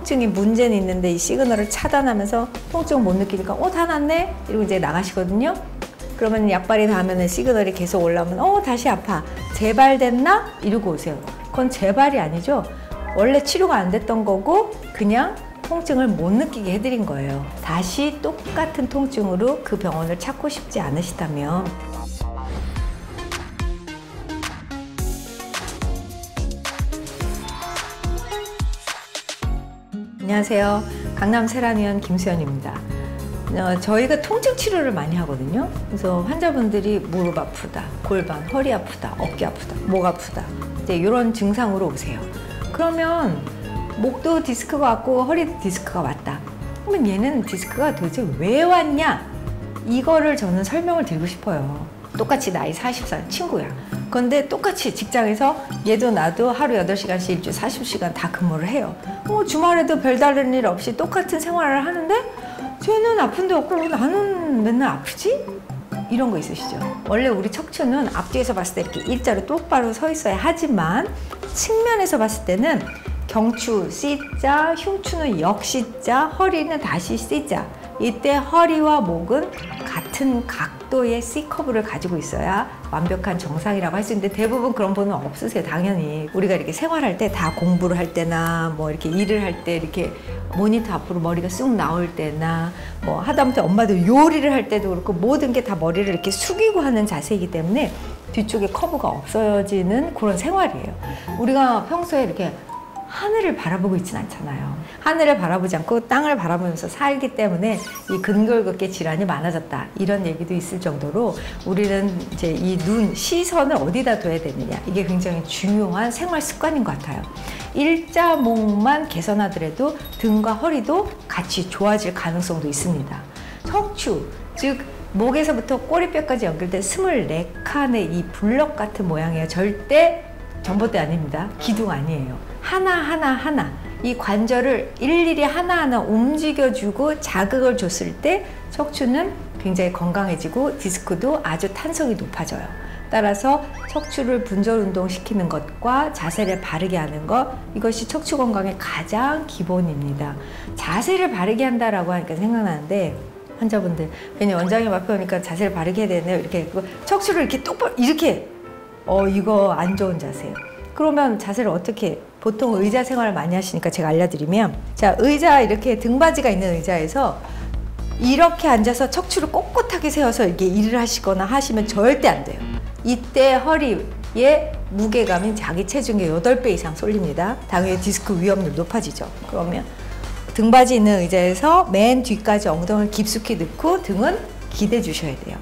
통증이 문제는 있는데 이 시그널을 차단하면서 통증을 못 느끼니까 다 났네? 이러고 이제 나가시거든요. 그러면 약발이 닿으면 시그널이 계속 올라오면 다시 아파. 재발됐나? 이러고 오세요. 그건 재발이 아니죠. 원래 치료가 안 됐던 거고 그냥 통증을 못 느끼게 해드린 거예요. 다시 똑같은 통증으로 그 병원을 찾고 싶지 않으시다면 안녕하세요. 강남 세란의원 김수연입니다. 저희가 통증 치료를 많이 하거든요. 그래서 환자분들이 무릎 아프다, 골반, 허리 아프다, 어깨 아프다, 목 아프다 이제 이런 증상으로 오세요. 그러면 목도 디스크가 왔고 허리도 디스크가 왔다. 그러면 얘는 디스크가 도대체 왜 왔냐? 이거를 저는 설명을 드리고 싶어요. 똑같이 나이 40살 친구야. 그런데 똑같이 직장에서 얘도 나도 하루 8시간씩 일주일 40시간 다 근무를 해요. 주말에도 별다른 일 없이 똑같은 생활을 하는데 쟤는 아픈 데 없고 나는 맨날 아프지? 이런 거 있으시죠? 원래 우리 척추는 앞뒤에서 봤을 때 이렇게 일자로 똑바로 서 있어야 하지만 측면에서 봤을 때는 경추 C자, 흉추는 역C자, 허리는 다시 C자. 이때 허리와 목은 같은 각도의 C커브를 가지고 있어야 완벽한 정상이라고 할 수 있는데 대부분 그런 분은 없으세요. 당연히 우리가 이렇게 생활할 때 다 공부를 할 때나 뭐 이렇게 일을 할 때 이렇게 모니터 앞으로 머리가 쑥 나올 때나 뭐 하다못해 엄마도 요리를 할 때도 그렇고 모든 게 다 머리를 이렇게 숙이고 하는 자세이기 때문에 뒤쪽에 커브가 없어지는 그런 생활이에요. 우리가 평소에 이렇게 하늘을 바라보고 있진 않잖아요. 하늘을 바라보지 않고 땅을 바라보면서 살기 때문에 이 근골격계 질환이 많아졌다. 이런 얘기도 있을 정도로 우리는 이제 이 눈, 시선을 어디다 둬야 되느냐. 이게 굉장히 중요한 생활 습관인 것 같아요. 일자목만 개선하더라도 등과 허리도 같이 좋아질 가능성도 있습니다. 척추, 즉 목에서부터 꼬리뼈까지 연결된 24칸의 이 블럭 같은 모양이에요. 절대 전봇대 아닙니다. 기둥 아니에요. 하나 이 관절을 일일이 하나하나 움직여주고 자극을 줬을 때 척추는 굉장히 건강해지고 디스크도 아주 탄성이 높아져요. 따라서 척추를 분절 운동시키는 것과 자세를 바르게 하는 것, 이것이 척추 건강의 가장 기본입니다. 자세를 바르게 한다라고 하니까 생각나는데 환자분들 괜히 원장님 앞에 오니까 자세를 바르게 해야 되네요. 이렇게 척추를 이렇게 똑바로 이렇게 이거 안 좋은 자세예요. 그러면 자세를 어떻게 보통 의자 생활을 많이 하시니까 제가 알려드리면 자 의자 이렇게 등받이가 있는 의자에서 이렇게 앉아서 척추를 꼿꼿하게 세워서 이렇게 일을 하시거나 하시면 절대 안 돼요. 이때 허리에 무게감이 자기 체중의 8배 이상 쏠립니다. 당연히 디스크 위험률 높아지죠. 그러면 등받이 있는 의자에서 맨 뒤까지 엉덩이를 깊숙이 넣고 등은 기대 주셔야 돼요.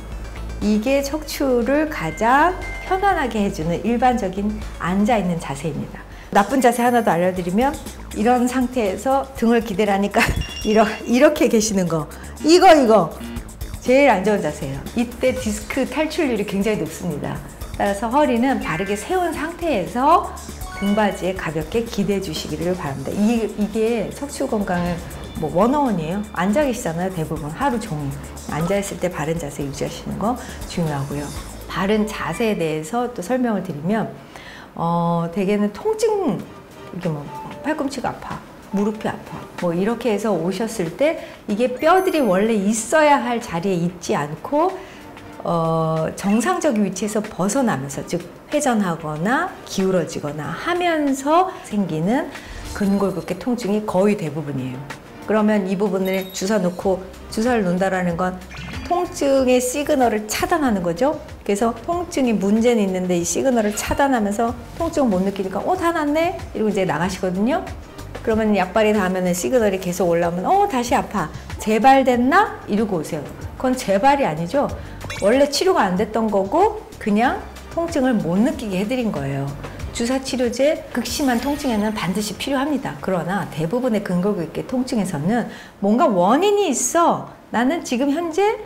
이게 척추를 가장 편안하게 해주는 일반적인 앉아있는 자세입니다. 나쁜 자세 하나 더 알려드리면 이런 상태에서 등을 기대라니까 이렇게 계시는 거 이거 제일 안 좋은 자세예요. 이때 디스크 탈출률이 굉장히 높습니다. 따라서 허리는 바르게 세운 상태에서 등받이에 가볍게 기대 주시기를 바랍니다. 이게 척추 건강의 원어원이에요. 앉아 계시잖아요. 대부분 하루 종일 앉아있을 때 바른 자세 유지하시는 거 중요하고요. 바른 자세에 대해서 또 설명을 드리면 대개는 통증, 이게 팔꿈치가 아파, 무릎이 아파 이렇게 해서 오셨을 때 이게 뼈들이 원래 있어야 할 자리에 있지 않고 정상적인 위치에서 벗어나면서 즉 회전하거나 기울어지거나 하면서 생기는 근골격계 통증이 거의 대부분이에요. 그러면 이 부분을 주사 놓고 주사를 놓는다라는 건 통증의 시그널을 차단하는 거죠. 그래서 통증이 문제는 있는데 이 시그널을 차단하면서 통증을 못 느끼니까 다 났네? 이러고 이제 나가시거든요. 그러면 약발이 닿으면 시그널이 계속 올라오면 다시 아파. 재발됐나? 이러고 오세요. 그건 재발이 아니죠. 원래 치료가 안 됐던 거고 그냥 통증을 못 느끼게 해드린 거예요. 주사치료제 극심한 통증에는 반드시 필요합니다. 그러나 대부분의 근골격계 통증에서는 뭔가 원인이 있어. 나는 지금 현재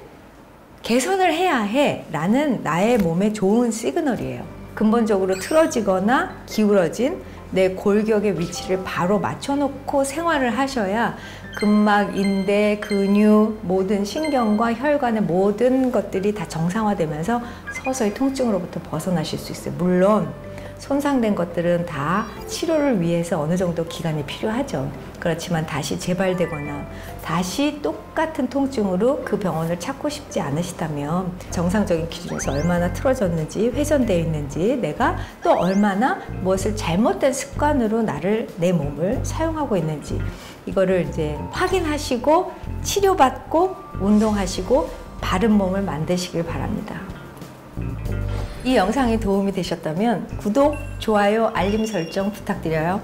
개선을 해야 해 라는 나의 몸에 좋은 시그널이에요. 근본적으로 틀어지거나 기울어진 내 골격의 위치를 바로 맞춰놓고 생활을 하셔야 근막, 인대, 근육, 모든 신경과 혈관의 모든 것들이 다 정상화되면서 서서히 통증으로부터 벗어나실 수 있어요. 물론 손상된 것들은 다 치료를 위해서 어느 정도 기간이 필요하죠. 그렇지만 다시 재발되거나 다시 똑같은 통증으로 그 병원을 찾고 싶지 않으시다면 정상적인 기준에서 얼마나 틀어졌는지, 회전되어 있는지, 내가 또 얼마나 무엇을 잘못된 습관으로 내 몸을 사용하고 있는지, 이거를 이제 확인하시고 치료받고 운동하시고 바른 몸을 만드시길 바랍니다. 이 영상이 도움이 되셨다면 구독, 좋아요, 알림 설정 부탁드려요.